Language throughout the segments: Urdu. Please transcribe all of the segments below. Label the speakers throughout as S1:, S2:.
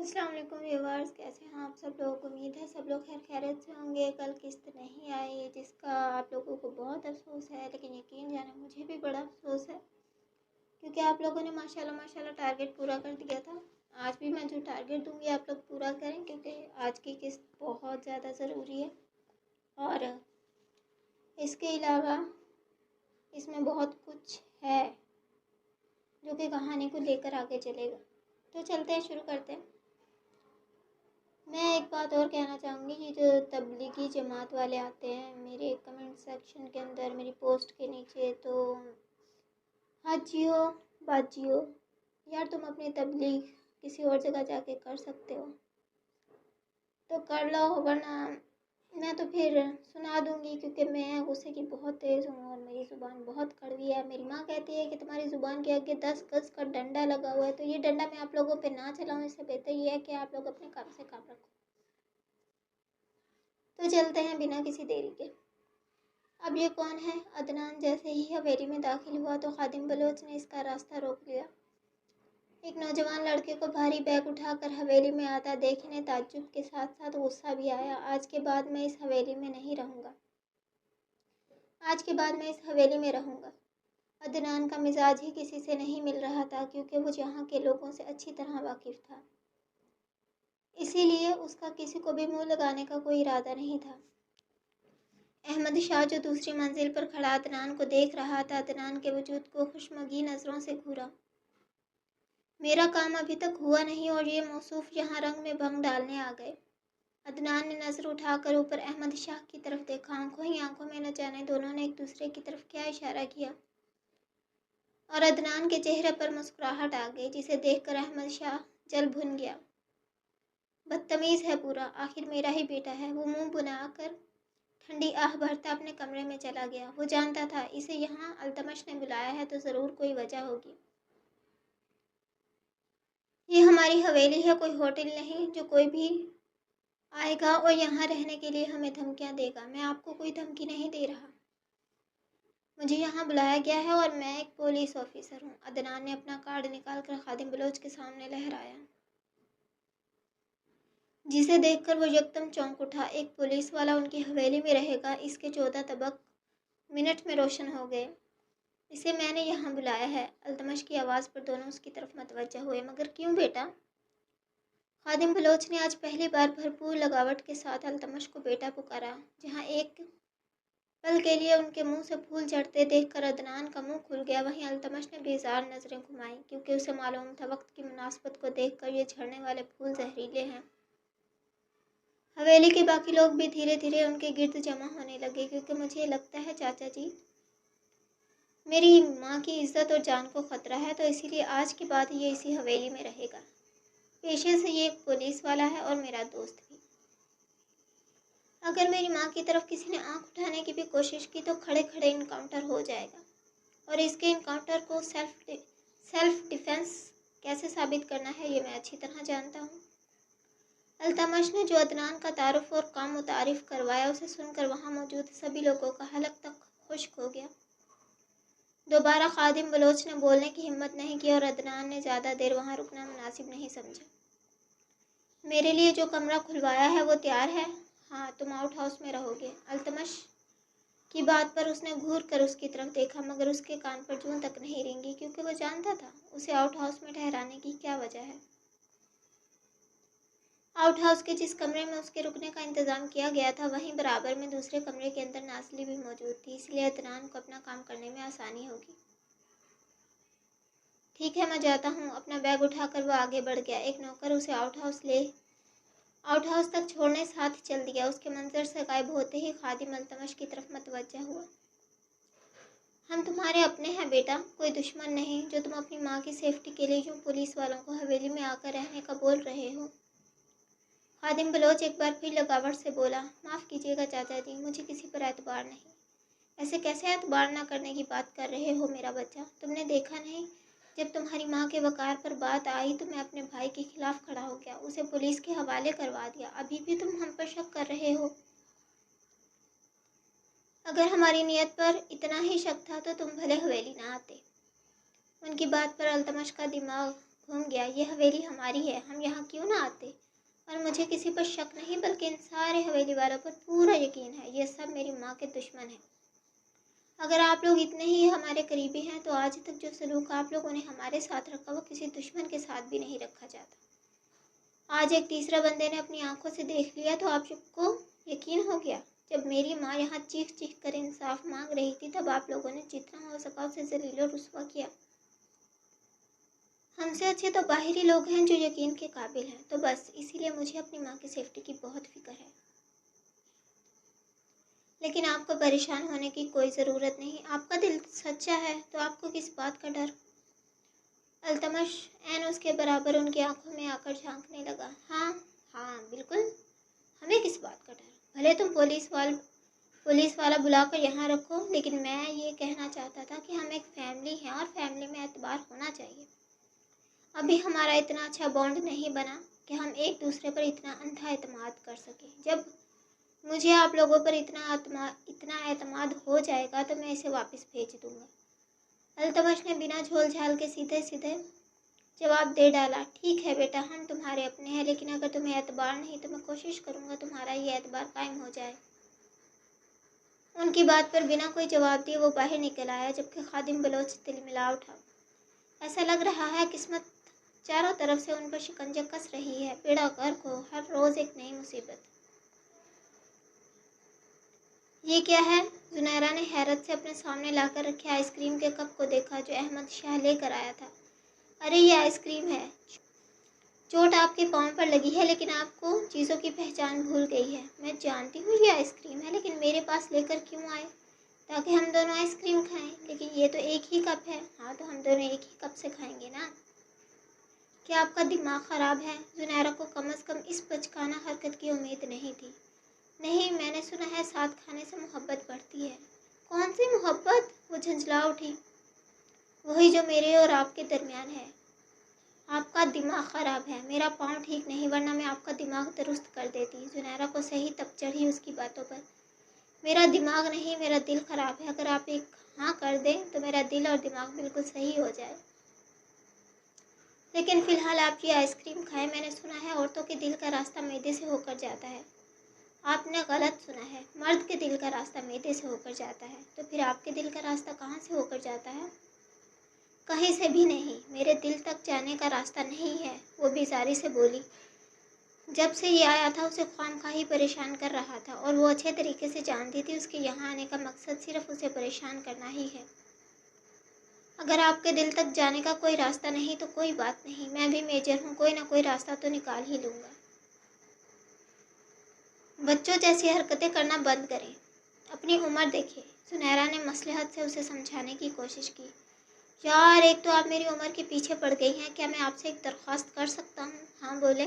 S1: السلام علیکم ویورز، کیسے ہیں آپ سب لوگ؟ امید ہے سب لوگ خیر خیریت سے ہوں گے۔ کل قسط نہیں آئی جس کا آپ لوگوں کو بہت افسوس ہے، لیکن یقین جانے مجھے بھی بڑا افسوس ہے کیونکہ آپ لوگوں نے ماشاءاللہ ٹارگیٹ پورا کر دیا تھا۔ آج بھی میں جو ٹارگیٹ دوں گی آپ لوگ پورا کریں کیونکہ آج کی قسط بہت زیادہ ضروری ہے، اور اس کے علاوہ اس میں بہت کچھ ہے جو کہ کہانی کو لے کر آگے چلے گا۔ تو چلتے ہیں، شروع کرتے ہیں۔ میں ایک بات اور کہنا چاہوں گی، یہ جو تبلیغی جماعت والے آتے ہیں میرے کمنٹ سیکشن کے اندر، میری پوسٹ کے نیچے، تو حجیو باجیو یار تم اپنی تبلیغ کسی اور جگہ جا کے کر سکتے ہو تو کر لو، ورنہ میں تو پھر سنا دوں گی، کیونکہ میں غصے کی بہت تیز ہوں اور میری زبان بہت کڑوی ہے۔ میری ماں کہتی ہے کہ تمہاری زبان کے آگے 10 گز کا ڈنڈا لگا ہوا ہے، تو یہ ڈنڈا میں آپ لوگوں پہ نہ چلاؤں، اس سے بہتر یہ ہے کہ آپ لوگ اپنے کام سے کام رکھو۔ تو چلتے ہیں بنا کسی دیری کے۔ اب یہ کون ہے؟ عدنان جیسے ہی حویلی میں داخل ہوا تو خادم بلوچ نے اس کا راستہ روک لیا۔ ایک نوجوان لڑکے کو بھاری بیگ اٹھا کر حویلی میں آتا دیکھنے تعجب کے ساتھ ساتھ غصہ بھی آیا۔ آج کے بعد میں اس حویلی میں نہیں رہوں گا، آج کے بعد میں اس حویلی میں رہوں گا۔ عدنان کا مزاج ہی کسی سے نہیں مل رہا تھا، کیونکہ وہ یہاں کے لوگوں سے اچھی طرح واقف تھا، اسی لیے اس کا کسی کو بھی منہ لگانے کا کوئی ارادہ نہیں تھا۔ احمد شاہ جو دوسری منزل پر کھڑا عدنان کو دیکھ رہا تھا، عدنان کے وجود کو خشمگی نظروں سے گھورا۔ میرا کام ابھی تک ہوا نہیں اور یہ موصوف یہاں رنگ میں بھنگ ڈالنے آ گئے۔ عدنان نے نظر اٹھا کر اوپر احمد شاہ کی طرف دیکھا۔ آنکھوں ہی آنکھوں میں نہ جانے دونوں نے ایک دوسرے کی طرف کیا اشارہ کیا، اور عدنان کے چہرے پر مسکراہٹ آ گئی، جسے دیکھ کر احمد شاہ جل بھن گیا۔ بدتمیز ہے پورا، آخر میرا ہی بیٹا ہے۔ وہ منہ بنا کر ٹھنڈی آہ بھرتا اپنے کمرے میں چلا گیا۔ وہ جانتا تھا اسے یہاں التمش نے بلایا ہے تو ضرور کوئی وجہ ہوگی۔ یہ ہماری حویلی ہے، کوئی ہوٹل نہیں جو کوئی بھی آئے گا اور یہاں رہنے کے لیے ہمیں دھمکیاں دے گا۔ میں آپ کو کوئی دھمکی نہیں دے رہا، مجھے یہاں بلایا گیا ہے اور میں ایک پولیس آفیسر ہوں۔ عدنان نے اپنا کارڈ نکال کر خادم بلوچ کے سامنے لہرایا، جسے دیکھ کر وہ یکدم چونک اٹھا۔ ایک پولیس والا ان کی حویلی میں رہے گا، اس کے 14 طبق منٹ میں روشن ہو گئے۔ اسے میں نے یہاں بلایا ہے۔ التمش کی آواز پر دونوں اس کی طرف متوجہ ہوئے۔ مگر کیوں بیٹا؟ خادم بلوچ نے آج پہلی بار بھرپور لگاوٹ کے ساتھ التمش کو بیٹا پکارا۔ جہاں ایک پل کے لیے ان کے منہ سے پھول جھڑتے دیکھ کر عدنان کا منہ کھل گیا، وہیں التمش نے بیزار نظریں گھمائیں، کیونکہ اسے معلوم تھا وقت کی مناسبت کو دیکھ کر یہ جھڑنے والے پھول زہریلے ہیں۔ حویلی کے باقی لوگ بھی دھیرے دھیرے ان کے گرد جمع ہونے لگے، کیونکہ مجھے لگتا ہے چاچا جی میری ماں کی عزت اور جان کو خطرہ ہے، تو اسی لیے آج کے بعد یہ اسی حویلی میں رہے گا۔ پیشے سے یہ ایک پولیس والا ہے اور میرا دوست بھی۔ اگر میری ماں کی طرف کسی نے آنکھ اٹھانے کی بھی کوشش کی تو کھڑے کھڑے انکاؤنٹر ہو جائے گا، اور اس کے انکاؤنٹر کو سیلف ڈیفنس کیسے ثابت کرنا ہے یہ میں اچھی طرح جانتا ہوں۔ التمش نے جو عدنان کا تعارف اور کام متعارف کروایا، اسے سن کر وہاں موجود سبھی لوگوں کا حلق تک خشک ہو گیا۔ دوبارہ خادم بلوچ نے بولنے کی ہمت نہیں کی اور عدنان نے زیادہ دیر وہاں رکنا مناسب نہیں سمجھا۔ میرے لیے جو کمرہ کھلوایا ہے وہ تیار ہے؟ ہاں، تم آؤٹ ہاؤس میں رہو گے۔ التمش کی بات پر اس نے گھور کر اس کی طرف دیکھا، مگر اس کے کان پر جوں تک نہیں رینگی، کیونکہ وہ جانتا تھا اسے آؤٹ ہاؤس میں ٹھہرانے کی کیا وجہ ہے۔ آؤٹ ہاؤس کے جس کمرے میں اس کے رکنے کا انتظام کیا گیا تھا، وہیں برابر میں دوسرے کمرے کے اندر ناصلی بھی موجود تھی، اس لیے عدنان کو اپنا کام کرنے میں آسانی ہوگی۔ ٹھیک ہے، میں جاتا ہوں۔ اپنا بیگ اٹھا کر وہ آگے بڑھ گیا۔ ایک نوکر اسے آؤٹ ہاؤس تک چھوڑنے ساتھ چل دیا۔ اس کے منظر سے غائب ہوتے ہی خادم التمش کی طرف متوجہ ہوا۔ ہم تمہارے اپنے ہیں بیٹا، کوئی دشمن نہیں، جو تم اپنی ماں کی سیفٹی کے لیے یوں پولیس والوں کو حویلی میں آ کر رہنے کا بول رہے ہو۔ خادم بلوچ ایک بار پھر لگاوٹ سے بولا، معاف کیجیے گا چاچا جی، مجھے کسی پر اعتبار نہیں۔ ایسے کیسے اعتبار نہ کرنے کی بات کر رہے ہو میرا بچہ؟ تم نے دیکھا نہیں، جب تمہاری ماں کے وقار پر بات آئی تو میں اپنے بھائی کے خلاف کھڑا ہو گیا، اسے پولیس کے حوالے کروا دیا۔ ابھی بھی تم ہم پر شک کر رہے ہو؟ اگر ہماری نیت پر اتنا ہی شک تھا تو تم بھلے حویلی نہ آتے۔ ان کی بات پر التمش کا دماغ گھوم گیا۔ یہ حویلی ہماری ہے، ہم یہاں کیوں نہ آتے؟ اور مجھے کسی پر شک نہیں بلکہ ان سارے حویلی والوں پر پورا یقین ہے، یہ سب میری ماں کے دشمن ہیں۔ اگر آپ لوگ اتنے ہی ہمارے قریبی ہیں تو آج تک جو سلوک آپ لوگوں نے ہمارے ساتھ رکھا وہ کسی دشمن کے ساتھ بھی نہیں رکھا جاتا۔ آج ایک تیسرا بندے نے اپنی آنکھوں سے دیکھ لیا تو آپ کو یقین ہو گیا۔ جب میری ماں یہاں چیخ چیخ کر انصاف مانگ رہی تھی تب آپ لوگوں نے جتنا ہو سکا اسے ذلیل و رسوا کیا۔ ہم سے اچھے تو باہری لوگ ہیں جو یقین کے قابل ہیں، تو بس اسی لیے مجھے اپنی ماں کی سیفٹی کی بہت فکر ہے۔ لیکن آپ کو پریشان ہونے کی کوئی ضرورت نہیں، آپ کا دل سچا ہے تو آپ کو کس بات کا ڈر؟ التمش عین اس کے برابر ان کی آنکھوں میں آ کر جھانکنے لگا۔ ہاں ہاں بالکل، ہمیں کس بات کا ڈر؟ بھلے تم پولیس والا بلا کر یہاں رکھو، لیکن میں یہ کہنا چاہتا تھا کہ ہم ایک فیملی ہیں اور فیملی میں اعتبار ہونا چاہیے۔ ابھی ہمارا اتنا اچھا بانڈ نہیں بنا کہ ہم ایک دوسرے پر اتنا اندھا اعتماد کر سکیں۔ جب مجھے آپ لوگوں پر اتنا اعتماد ہو جائے گا تو میں اسے واپس بھیج دوں گا۔ التمش نے بنا جھول جھال کے سیدھے سیدھے جواب دے ڈالا۔ ٹھیک ہے بیٹا، ہم تمہارے اپنے ہیں، لیکن اگر تمہیں اعتبار نہیں تو میں کوشش کروں گا تمہارا یہ اعتبار قائم ہو جائے۔ ان کی بات پر بنا کوئی جواب دیے وہ باہر نکل آیا، جبکہ خادم بلوچ تلملا اٹھا۔ ایسا لگ رہا ہے قسمت چاروں طرف سے ان پر شکنجہ کس رہی ہے، بیڑا غرق ہو، ہر روز ایک نئی مصیبت۔ یہ کیا ہے؟ زنیرہ نے حیرت سے اپنے سامنے لا کر رکھے آئس کریم کے کپ کو دیکھا جو احمد شاہ لے کر آیا تھا۔ ارے یہ آئس کریم ہے۔ چوٹ آپ کے پاؤں پر لگی ہے لیکن آپ کو چیزوں کی پہچان بھول گئی ہے۔ میں جانتی ہوں یہ آئس کریم ہے، لیکن میرے پاس لے کر کیوں آئے؟ تاکہ ہم دونوں آئس کریم کھائیں، لیکن یہ تو ایک ہی کپ ہے۔ ہاں تو ہم دونوں ایک ہی کپ سے کھائیں گے نا؟ کیا آپ کا دماغ خراب ہے؟ زنیرہ کو کم از کم اس بچکانہ حرکت کی امید نہیں تھی۔ نہیں، میں نے سنا ہے ساتھ کھانے سے محبت بڑھتی ہے۔ کون سی محبت؟ وہ جھنجھلا اٹھی۔ وہی جو میرے اور آپ کے درمیان ہے۔ آپ کا دماغ خراب ہے۔ میرا پاؤں ٹھیک نہیں ورنہ میں آپ کا دماغ درست کر دیتی۔ زنیرہ کو صحیح تپ چڑھی اس کی باتوں پر۔ میرا دماغ نہیں، میرا دل خراب ہے۔ اگر آپ ایک ہاں کر دیں تو میرا دل اور دماغ بالکل صحیح ہو جائے۔ لیکن فی الحال آپ یہ آئس کریم کھائیں۔ میں نے سنا ہے عورتوں کے دل کا راستہ معدے سے ہو کر جاتا ہے۔ آپ نے غلط سنا ہے، مرد کے دل کا راستہ معدے سے ہو کر جاتا ہے۔ تو پھر آپ کے دل کا راستہ کہاں سے ہو کر جاتا ہے؟ کہیں سے بھی نہیں، میرے دل تک جانے کا راستہ نہیں ہے، وہ بیزاری سے بولی۔ جب سے یہ آیا تھا اسے خواہ ہی پریشان کر رہا تھا اور وہ اچھے طریقے سے جانتی تھی اس کے یہاں آنے کا مقصد صرف اسے پریشان کرنا ہی ہے۔ اگر آپ کے دل تک جانے کا کوئی راستہ نہیں تو کوئی بات نہیں، میں بھی میجر ہوں، کوئی نہ کوئی راستہ تو نکال ہی لوں گا۔ بچوں جیسی حرکتیں کرنا بند کریں، اپنی عمر دیکھیں۔ زنیرہ نے مصلحت سے اسے سمجھانے کی کوشش کی۔ یار ایک تو آپ میری عمر کے پیچھے پڑ گئی ہیں، کیا میں آپ سے ایک درخواست کر سکتا ہوں؟ ہاں بولے۔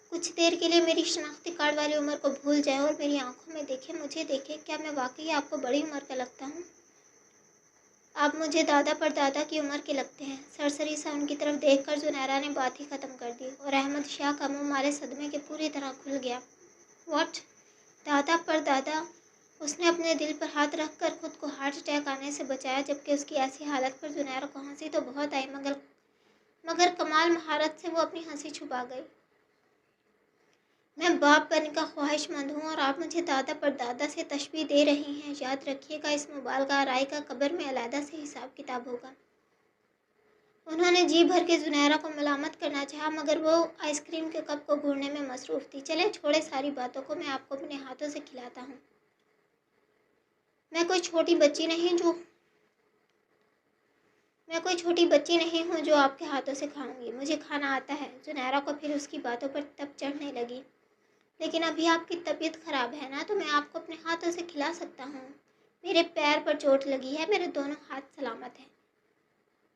S1: کچھ دیر کے لیے میری شناختی کارڈ والی عمر کو بھول جائیں اور میری آنکھوں میں دیکھیں، مجھے دیکھیں، کیا میں واقعی آپ کو بڑی عمر کا لگتا ہوں؟ آپ مجھے دادا پر دادا کی عمر کے لگتے ہیں۔ سرسری سا ان کی طرف دیکھ کر زنیرہ نے بات ہی ختم کر دی اور احمد شاہ کا منہ مارے صدمے کے پوری طرح کھل گیا۔ واٹ؟ دادا پر دادا؟ اس نے اپنے دل پر ہاتھ رکھ کر خود کو ہارٹ اٹیک آنے سے بچایا، جبکہ اس کی ایسی حالت پر زنیرہ کو ہنسی تو بہت آئی مگر کمال مہارت سے وہ اپنی ہنسی چھپا گئی۔ میں باپ بننے کا خواہش مند ہوں اور آپ مجھے دادا پر دادا سے تشبیہ دے رہی ہیں۔ یاد رکھیے گا اس مبالغہ آرائی کا قبر میں علیحدہ سے حساب کتاب ہوگا۔ انہوں نے جی بھر کے زنیرہ کو ملامت کرنا چاہا مگر وہ آئس کریم کے کپ کو گھورنے میں مصروف تھی۔ چلیں چھوڑے ساری باتوں کو، میں آپ کو اپنے ہاتھوں سے کھلاتا ہوں۔ میں کوئی چھوٹی بچی نہیں ہوں جو آپ کے ہاتھوں سے کھاؤں گی، مجھے کھانا آتا ہے۔ زنیرہ کو پھر اس کی باتوں پر تپ چڑھنے لگی۔ لیکن ابھی آپ کی طبیعت خراب ہے نا، تو میں آپ کو اپنے ہاتھوں سے کھلا سکتا ہوں۔ میرے پیر پر چوٹ لگی ہے، میرے دونوں ہاتھ سلامت ہیں۔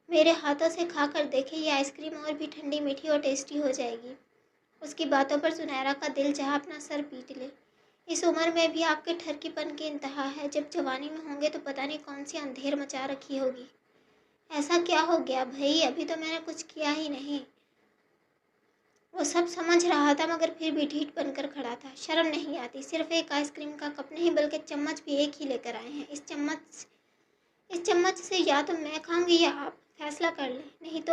S1: میرے ہاتھوں سے کھا کر دیکھیں، یہ آئس کریم اور بھی ٹھنڈی میٹھی اور ٹیسٹی ہو جائے گی۔ اس کی باتوں پر زنیرہ کا دل چاہا اپنا سر پیٹ لے۔ اس عمر میں بھی آپ کے ٹھرکی پن کی انتہا ہے، جب جوانی میں ہوں گے تو پتہ نہیں کون سی اندھیر مچا رکھی ہوگی۔ ایسا کیا ہو گیا بھائی؟ ابھی تو میں نے کچھ کیا ہی نہیں۔ وہ سب سمجھ رہا تھا مگر پھر بھی ڈھیٹ بن کر کھڑا تھا۔ شرم نہیں آتی؟ صرف ایک آئس کریم کا کپ نہیں بلکہ چمچ بھی ایک ہی لے کر آئے ہیں۔ اس چمچ سے یا تو میں کھاؤں گی یا آپ، فیصلہ کر لیں، نہیں تو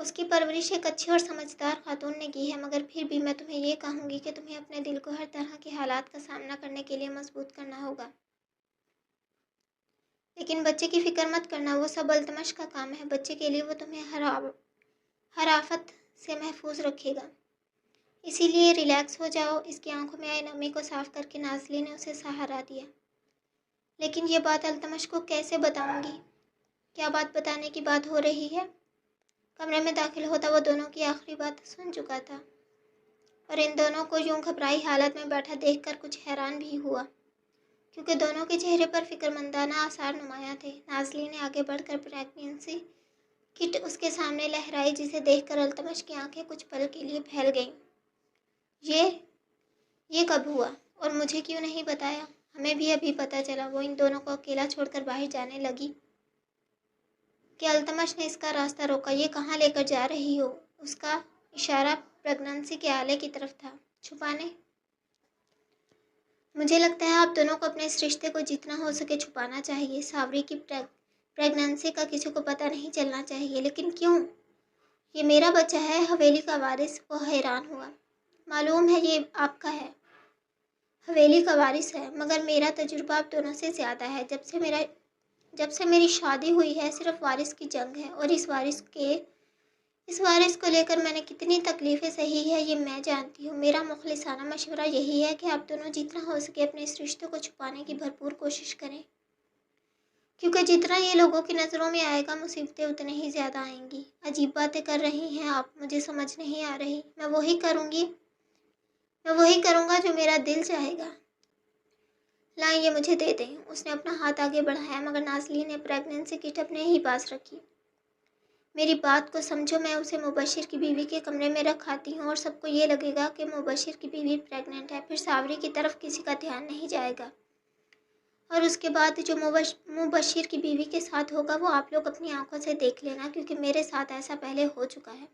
S1: اس کی پرورش ایک اچھی اور سمجھدار خاتون نے کی ہے، مگر پھر بھی میں تمہیں یہ کہوں گی کہ تمہیں اپنے دل کو ہر طرح کے حالات کا سامنا کرنے کے لیے مضبوط کرنا ہوگا۔ لیکن بچے کی فکر مت کرنا، وہ سب التمش کا کام ہے۔ بچے کے لیے وہ تمہیں ہر آفت سے محفوظ رکھے گا، اسی لیے ریلیکس ہو جاؤ۔ اس کی آنکھوں میں آئی نمی کو صاف کر کے نازلی نے اسے سہارا دیا۔ لیکن یہ بات التمش کو کیسے بتاؤں گی؟ کیا بات بتانے کی بات ہو رہی ہے؟ کمرے میں داخل ہوتا وہ دونوں کی آخری بات سن چکا تھا اور ان دونوں کو یوں گھبرائی حالت میں بیٹھا دیکھ کر کچھ حیران بھی ہوا، کیونکہ دونوں کے چہرے پر فکرمندانہ آثار نمایاں تھے۔ نازلی نے آگے بڑھ کر پریگنینسی کٹ اس کے سامنے لہرائی، جسے دیکھ کر التمش کی آنکھیں کچھ پل کے لیے پھیل گئیں۔ یہ کب ہوا اور مجھے کیوں نہیں بتایا؟ ہمیں بھی ابھی پتہ چلا۔ وہ ان دونوں کو اکیلا چھوڑ کر باہر جانے لگی کہ التمش نے اس کا راستہ روکا۔ یہ کہاں لے کر جا رہی ہو؟ اس کا اشارہ پریگنینسی کے آلے کی طرف تھا۔ چھپانے؟ مجھے لگتا ہے آپ دونوں کو اپنے اس رشتے کو جتنا ہو سکے چھپانا چاہیے۔ ساوری کی پریگنینسی کا کسی کو پتہ نہیں چلنا چاہیے۔ لیکن کیوں؟ یہ میرا بچہ ہے، حویلی کا وارث۔ وہ حیران ہوا۔ معلوم ہے یہ آپ کا ہے، حویلی کا وارث ہے، مگر میرا تجربہ آپ دونوں سے زیادہ ہے۔ جب سے میری شادی ہوئی ہے صرف وارث کی جنگ ہے، اور اس وارث کو لے کر میں نے کتنی تکلیفیں سہی ہے یہ میں جانتی ہوں۔ میرا مخلصانہ مشورہ یہی ہے کہ آپ دونوں جتنا ہو سکے اپنے اس رشتے کو چھپانے کی بھرپور کوشش کریں، کیونکہ جتنا یہ لوگوں کی نظروں میں آئے گا مصیبتیں اتنی ہی زیادہ آئیں گی۔ عجیب باتیں کر رہی ہیں آپ، مجھے سمجھ نہیں آ رہی۔ میں وہی کروں گا جو میرا دل چاہے گا۔ لائیں یہ مجھے دے دیں۔ اس نے اپنا ہاتھ آگے بڑھایا، مگر نازلی نے پریگنینسی کٹ اپنے ہی پاس رکھی۔ میری بات کو سمجھو، میں اسے مبشر کی بیوی کے کمرے میں رکھاتی ہوں اور سب کو یہ لگے گا کہ مبشر کی بیوی پریگننٹ ہے، پھر ساوری کی طرف کسی کا دھیان نہیں جائے گا، اور اس کے بعد جو مبشر کی بیوی کے ساتھ ہوگا وہ آپ لوگ اپنی آنکھوں سے دیکھ لینا، کیونکہ میرے ساتھ ایسا پہلے ہو چکا ہے۔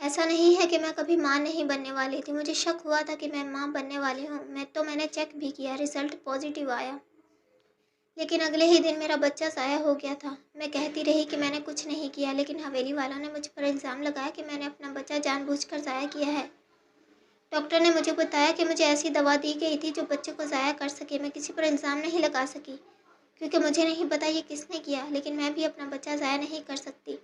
S1: ایسا نہیں ہے کہ میں کبھی ماں نہیں بننے والی تھی، مجھے شک ہوا تھا کہ میں ماں بننے والی ہوں، میں نے چیک بھی کیا، رزلٹ پازیٹیو آیا، لیکن اگلے ہی دن میرا بچہ ضائع ہو گیا تھا۔ میں کہتی رہی کہ میں نے کچھ نہیں کیا، لیکن حویلی والوں نے مجھ پر الزام لگایا کہ میں نے اپنا بچہ جان بوجھ کر ضائع کیا ہے۔ ڈاکٹر نے مجھے بتایا کہ مجھے ایسی دوا دی گئی تھی جو بچے کو ضائع کر سکے۔ میں کسی پر الزام نہیں لگا سکی کیونکہ مجھے نہیں پتا یہ کس نے کیا، لیکن میں بھی اپنا بچہ ضائع نہیں کر سکتی۔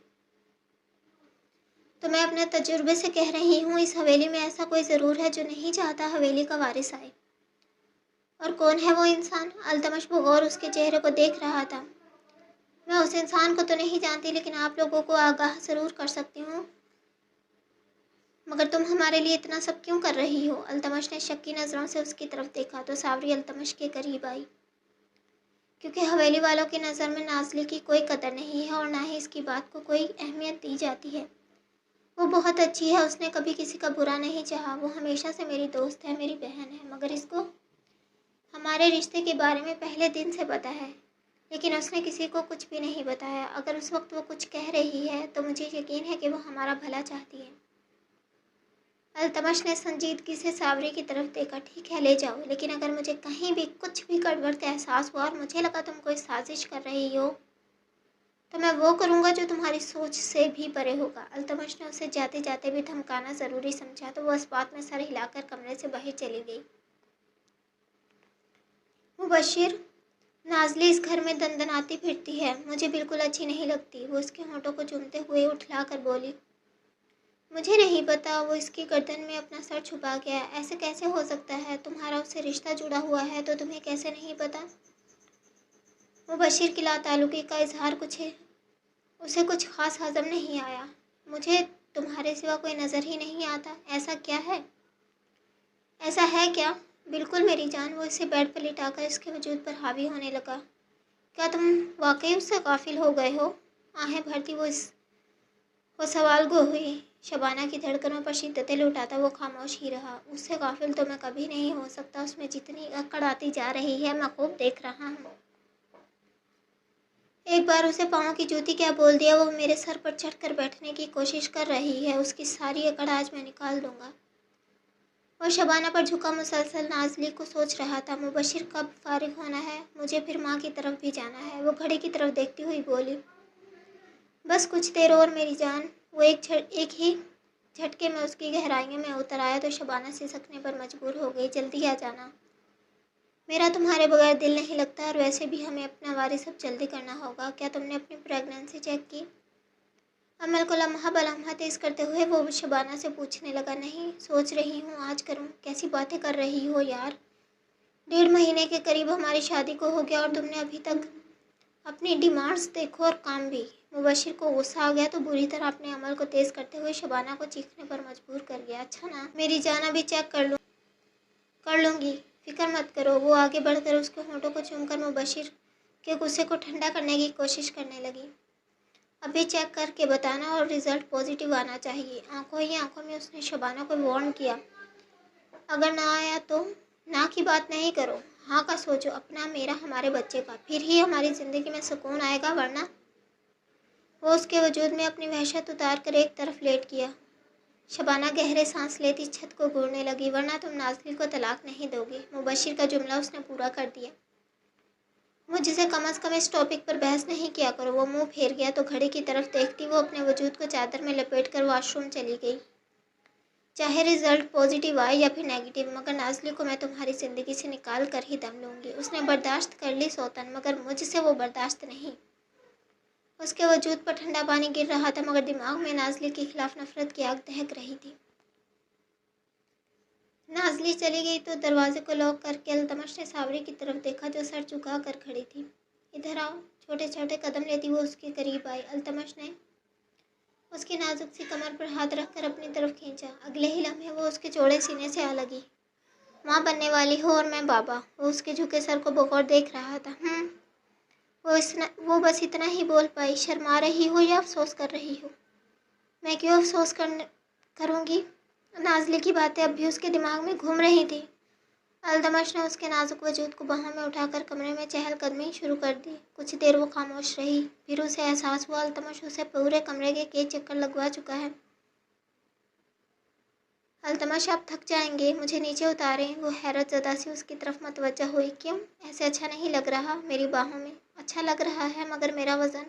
S1: تو میں اپنے تجربے سے کہہ رہی ہوں، اس حویلی میں ایسا کوئی ضرور ہے جو نہیں چاہتا حویلی کا وارث آئے۔ اور کون ہے وہ انسان؟ التمش بغور اس کے چہرے کو دیکھ رہا تھا۔ میں اس انسان کو تو نہیں جانتی، لیکن آپ لوگوں کو آگاہ ضرور کر سکتی ہوں۔ مگر تم ہمارے لیے اتنا سب کیوں کر رہی ہو؟ التمش نے شکی نظروں سے اس کی طرف دیکھا تو ساوری التمش کے قریب آئی، کیونکہ حویلی والوں کی نظر میں نازلی کی کوئی قدر نہیں ہے اور نہ ہی اس کی بات کو کوئی اہمیت دی جاتی ہے۔ وہ بہت اچھی ہے، اس نے کبھی کسی کا برا نہیں چاہا، وہ ہمیشہ سے میری دوست ہے، میری بہن ہے، مگر اس کو ہمارے رشتے کے بارے میں پہلے دن سے پتہ ہے، لیکن اس نے کسی کو کچھ بھی نہیں بتایا۔ اگر اس وقت وہ کچھ کہہ رہی ہے تو مجھے یقین ہے کہ وہ ہمارا بھلا چاہتی ہے۔ التمش نے سنجیدگی سے ساوری کی طرف دیکھا۔ ٹھیک ہے، لے جاؤ، لیکن اگر مجھے کہیں بھی کچھ بھی گڑبڑ کا احساس ہوا اور مجھے لگا تم کوئی سازش کر رہی ہو تو میں وہ کروں گا جو تمہاری سوچ سے بھی پرے ہوگا۔ التمش نے اسے جاتے جاتے بھی دھمکانا ضروری سمجھا تو وہ اس بات میں سر ہلا کر کمرے سے باہر چلی گئی۔ مبشر، نازلی اس گھر میں دندناتی پھرتی ہے، مجھے بالکل اچھی نہیں لگتی۔ وہ اس کے ہونٹوں کو چومتے ہوئے اٹھلا کر بولی۔ مجھے نہیں پتا، وہ اس کی گردن میں اپنا سر چھپا گیا۔ ایسے کیسے ہو سکتا ہے؟ تمہارا اس سے رشتہ جڑا ہوا ہے تو تمہیں کیسے نہیں پتا؟ مبشر کی لا تعلقی کا اظہار اسے کچھ خاص ہضم نہیں آیا۔ مجھے تمہارے سوا کوئی نظر ہی نہیں آتا۔ ایسا کیا ہے؟ ایسا ہے کیا؟ بالکل میری جان۔ وہ اسے بیڈ پر لٹا کر اس کے وجود پر حاوی ہونے لگا۔ کیا تم واقعی اس سے غافل ہو گئے ہو؟ آہیں بھرتی وہ سوال گو ہوئی۔ شبانہ کی دھڑکنوں پر شدتیں لوٹاتا وہ خاموش ہی رہا۔ اس سے غافل تو میں کبھی نہیں ہو سکتا، اس میں جتنی اکڑ آتی جا رہی ہے میں خوب دیکھ رہا ہوں۔ ایک بار اسے پاؤں کی جوتی کیا بول دیا، وہ میرے سر پر چڑھ کر بیٹھنے کی کوشش کر رہی ہے، اس کی ساری اکڑ آج میں نکال دوں گا۔ وہ شبانہ پر جھکا مسلسل نازلی کو سوچ رہا تھا۔ مبشر کب فارغ ہونا ہے؟ مجھے پھر ماں کی طرف بھی جانا ہے۔ وہ گھڑی کی طرف دیکھتی ہوئی بولی۔ بس کچھ دیر اور میری جان۔ وہ ایک ہی جھٹکے میں اس کی گہرائیوں میں اتر آیا تو شبانہ سسکنے پر مجبور ہو گئی۔ جلدی آ جانا، میرا تمہارے بغیر دل نہیں لگتا، اور ویسے بھی ہمیں اپنا وارث اب جلدی کرنا ہوگا۔ کیا تم نے اپنی پریگننسی چیک کی؟ عمل کو لمحہ بلمحہ تیز کرتے ہوئے وہ شبانہ سے پوچھنے لگا۔ نہیں، سوچ رہی ہوں آج کروں۔ کیسی باتیں کر رہی ہو یار، 1.5 مہینے کے قریب ہماری شادی کو ہو گیا اور تم نے ابھی تک اپنی ڈیمانڈز دیکھو اور کام بھی۔ مبشر کو غصہ آ گیا تو بری طرح اپنے عمل کو تیز کرتے ہوئے شبانہ کو چیخنے پر مجبور کر گیا۔ اچھا نا میری جان، ابھی چیک کر لوں گی، فکر مت کرو۔ وہ آگے بڑھ کر اس کے ہونٹوں کو چوم کر مبشر کے غصے کو ٹھنڈا کرنے کی کوشش کرنے لگی۔ ابھی چیک کر کے بتانا اور رزلٹ پازیٹیو آنا چاہیے۔ آنکھوں ہی آنکھوں میں اس نے شبانہ کو وارن کیا۔ اگر نہ آیا تو نہ کی بات نہیں کرو، ہاں کا سوچو، اپنا، میرا، ہمارے بچے کا، پھر ہی ہماری زندگی میں سکون آئے گا، ورنہ۔ وہ اس کے وجود میں اپنی وحشت اتار کر ایک طرف لیٹ گیا۔ شبانہ گہرے سانس لیتی چھت کو گھورنے لگی۔ ورنہ تم نازلی کو طلاق نہیں دو گے۔ مبشر کا جملہ اس نے پورا کر دیا۔ مجھ سے کم از کم اس ٹاپک پر بحث نہیں کیا کرو۔ وہ منہ پھیر گیا تو گھڑی کی طرف دیکھتی وہ اپنے وجود کو چادر میں لپیٹ کر واش روم چلی گئی۔ چاہے رزلٹ پازیٹیو آئے یا پھر نیگیٹو، مگر نازلی کو میں تمہاری زندگی سے نکال کر ہی دم لوں گی۔ اس نے برداشت کر لی سوتن، مگر مجھ سے وہ برداشت نہیں۔ اس کے وجود پر ٹھنڈا پانی گر رہا تھا، مگر دماغ میں نازلی کے خلاف نفرت کی آگ دہک رہی تھی۔ نازلی چلی گئی تو دروازے کو لاک کر کے التمش نے ساوری کی طرف دیکھا جو سر جھکا کر کھڑی تھی۔ ادھر آؤ، چھوٹے چھوٹے قدم لیتی وہ اس کے قریب آئی۔ التمش نے اس کی نازک سی کمر پر ہاتھ رکھ کر اپنی طرف کھینچا۔ اگلے ہی لمحے وہ اس کے چوڑے سینے سے آ لگی۔ ماں بننے والی ہو اور میں بابا۔ وہ اس کے جھکے سر کو بغور دیکھ رہا تھا۔ وہ بس اتنا ہی بول پائی۔ شرما رہی ہو یا افسوس کر رہی ہو؟ میں کیوں افسوس کروں گی؟ نازلی کی باتیں اب بھی اس کے دماغ میں گھوم رہی تھی۔ التمش نے اس کے نازک وجود کو باہوں میں اٹھا کر کمرے میں چہل قدمی شروع کر دی۔ کچھ دیر وہ خاموش رہی، پھر اسے احساس ہوا التمش اسے پورے کمرے کے کئی چکر لگوا چکا ہے۔ التمش آپ تھک جائیں گے، مجھے نیچے اتاریں۔ وہ حیرت زدہ سی اس کی طرف متوجہ ہوئی۔ کیوں؟ ایسے اچھا نہیں لگ رہا میری باہوں میں؟ اچھا لگ رہا ہے، مگر میرا وزن؟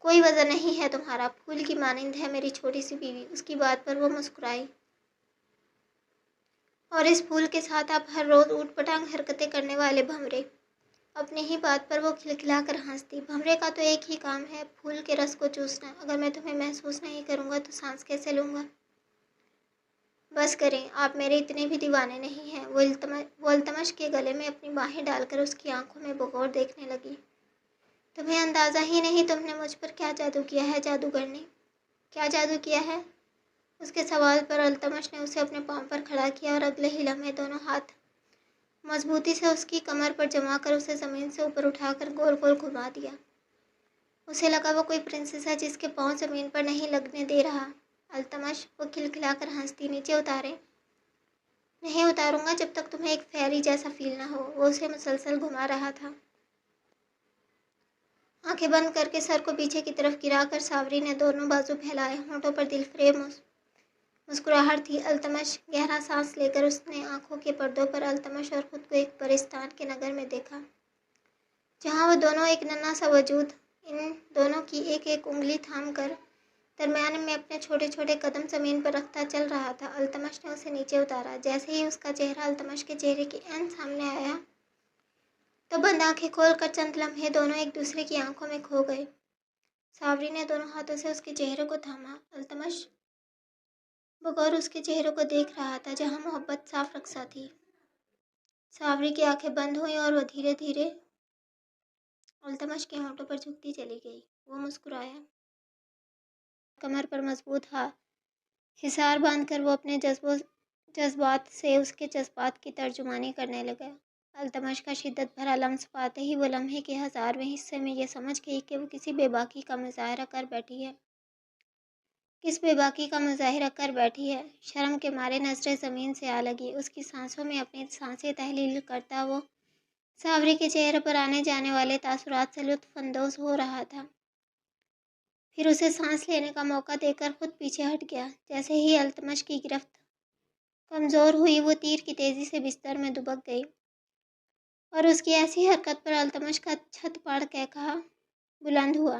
S1: کوئی وزن نہیں ہے تمہارا، پھول کی مانند ہے میری چھوٹی سی بیوی۔ اس کی بات پر وہ مسکرائی۔ اور اس پھول کے ساتھ آپ ہر روز اوٹ پٹانگ حرکتیں کرنے والے بھنورے۔ اپنی ہی بات پر وہ کھلکھلا کر ہنستی۔ بھنورے کا تو ایک ہی کام ہے، پھول کے رس کو چوسنا۔ اگر میں تمہیں محسوس نہیں کروں گا تو سانس کیسے لوں گا؟ بس کریں، آپ میرے اتنے بھی دیوانے نہیں ہیں۔ وہ التمش کے گلے میں اپنی باہیں ڈال کر اس کی آنکھوں میں بغور دیکھنے لگی۔ تمہیں اندازہ ہی نہیں تم نے مجھ پر کیا جادو کیا ہے، جادوگر نے۔ کیا جادو کیا ہے؟ اس کے سوال پر التمش نے اسے اپنے پاؤں پر کھڑا کیا اور اگلے ہی لمحے دونوں ہاتھ مضبوطی سے اس کی کمر پر جما کر اسے زمین سے اوپر اٹھا کر گول گول گھما دیا۔ اسے لگا وہ کوئی پرنسس ہے جس کے پاؤں زمین پر نہیں لگنے دے رہا۔ التمش، وہ کھلکھلا کر ہنستی، نیچے اتاریں؟ نہیں اتاروں گا جب تک تمہیں ایک فیری جیسا فیل نہ ہو۔ وہ اسے مسلسل گھما رہا تھا۔ آنکھیں بند کر کے سر کو پیچھے کی طرف گرا کر ساوری نے دونوں بازو پھیلائے، ہونٹوں پر دل فریب مسکراہٹ تھی۔ التمش، گہرا سانس لے کر اس نے آنکھوں کے پردوں پر التمش اور خود کو ایک پرستان کے نگر میں دیکھا، جہاں وہ دونوں ایک ننھا سا وجود، ان دونوں کی ایک ایک انگلی تھام کر درمیان میں اپنے چھوٹے چھوٹے قدم زمین پر رکھتا چل رہا تھا۔ التمش نے اسے نیچے اتارا۔ جیسے ہی اس کا چہرہ التمش کے چہرے کے عین سامنے آیا تو بند آنکھیں کھول کر چند لمحے دونوں ایک دوسرے کی آنکھوں میں کھو گئے۔ ساوری نے دونوں ہاتھوں سے اس کے چہرے کو تھاما۔ التمش بغور اس کے چہرے کو دیکھ رہا تھا جہاں محبت صاف رقصہ تھی۔ ساوری کی آنکھیں بند ہوئیں اور وہ دھیرے دھیرے التمش کے ہونٹوں پر جھکتی چلی گئی۔ وہ مسکرایا۔ کمر پر مضبوط حصار باندھ کر وہ اپنے جذبات سے اس کے جذبات کی ترجمانی کرنے لگا۔ التمش کا شدت بھرا لمس پاتے ہی وہ لمحے کے 1000ویں حصے میں یہ سمجھ گئی کہ وہ کسی بے باکی کا مظاہرہ کر بیٹھی ہے۔ کس بے باکی کا مظاہرہ کر بیٹھی ہے؟ شرم کے مارے نظریں زمین سے آ لگی۔ اس کی سانسوں میں اپنی سانسیں تحلیل کرتا وہ ساوری کے چہرے پر آنے جانے والے تاثرات سے لطف اندوز ہو رہا تھا، پھر اسے سانس لینے کا موقع دے کر خود پیچھے ہٹ گیا۔ جیسے ہی التمش کی گرفت کمزور ہوئی وہ تیر کی تیزی سے بستر میں دبک گئی، اور اس کی ایسی حرکت پر التمش کا چھت پاڑ قہقہا بلند ہوا۔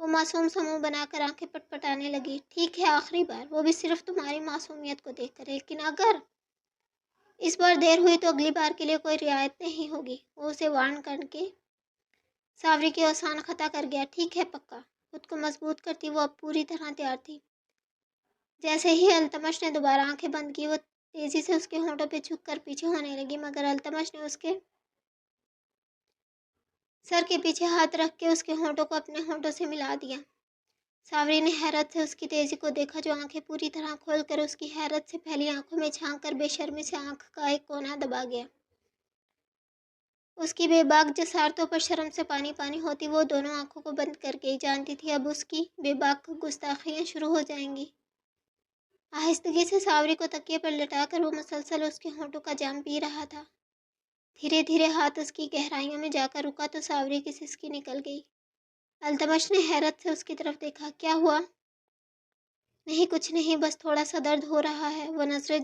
S1: وہ معصوم سا منہ بنا کر آنکھیں پٹپٹانے لگی۔ ٹھیک ہے، آخری بار، وہ بھی صرف تمہاری معصومیت کو دیکھ کر، لیکن اگر اس بار دیر ہوئی تو اگلی بار کے لیے کوئی رعایت نہیں ہوگی۔ وہ اسے وارن کر کے ساوری کی اوسان خطا کر گیا۔ ٹھیک ہے، پکا۔ خود کو مضبوط کرتی وہ اب پوری طرح تیار تھی۔ جیسے ہی التمش نے دوبارہ آنکھیں بند کی، وہ تیزی سے اس کے ہونٹوں پہ جھک کر پیچھے ہونے لگی، مگر التمش نے اس کے سر کے پیچھے ہاتھ رکھ کے اس کے ہونٹوں کو اپنے ہونٹوں سے ملا دیا۔ ساوری نے حیرت سے اس کی تیزی کو دیکھا، جو آنکھیں پوری طرح کھول کر اس کی حیرت سے پھیلی آنکھوں میں جھانک کر بے شرمی سے آنکھ کا ایک کونا دبا گیا۔ اس کی بے باک جسارتوں پر شرم سے پانی پانی ہوتی وہ دونوں آنکھوں کو بند کر گئی، جانتی تھی اب اس کی بے باک گستاخیاں شروع ہو جائیں گی۔ آہستگی سے ساوری کو تکیے پر لٹا کر وہ مسلسل اس کے ہونٹوں کا جام پی رہا تھا۔ دھیرے دھیرے ہاتھ اس کی گہرائیوں میں جا کر رکا تو ساوری کی سسکی نکل گئی۔ التمش نے حیرت سے اس کی طرف دیکھا۔ کیا ہوا؟ نہیں، کچھ نہیں، بس تھوڑا سا درد ہو رہا ہے۔ وہ نظریں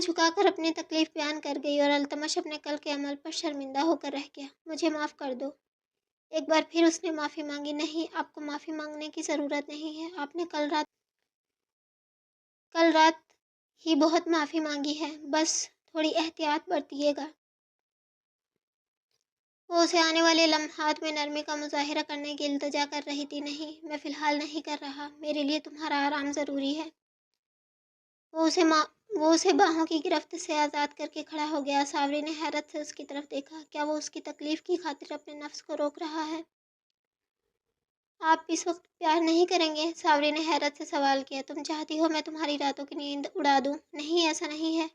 S1: جھکا کر اپنی تکلیف بیان کر گئی، اور التمش اپنے کل کے عمل پر شرمندہ ہو کر رہ گیا۔ مجھے معاف کر دو۔ ایک بار پھر اس نے معافی مانگی۔ نہیں، آپ کو معافی مانگنے کی ضرورت نہیں ہے، آپ نے کل رات ہی بہت معافی مانگی ہے، بس تھوڑی احتیاط برتیے گا۔ وہ اسے آنے والے لمحات میں نرمی کا مظاہرہ کرنے کی التجا کر رہی تھی۔ نہیں، میں فی الحال نہیں کر رہا، میرے لیے تمہارا آرام ضروری ہے۔ وہ اسے باہوں کی گرفت سے آزاد کر کے کھڑا ہو گیا۔ ساوری نے حیرت سے اس کی طرف دیکھا۔ کیا وہ اس کی تکلیف کی خاطر اپنے نفس کو روک رہا ہے؟ آپ اس وقت پیار نہیں کریں گے؟ ساوری نے حیرت سے سوال کیا۔ تم چاہتی ہو میں تمہاری راتوں کی نیند اڑا دوں؟ نہیں، ایسا نہیں ہے،